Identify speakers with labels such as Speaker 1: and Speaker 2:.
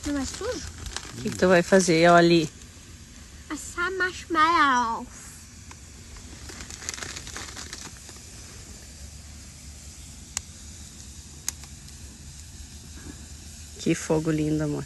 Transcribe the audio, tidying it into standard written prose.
Speaker 1: Não é sujo?
Speaker 2: O que tu vai fazer, ó, ali?
Speaker 1: Assar marshmallow.
Speaker 2: Que fogo lindo, amor.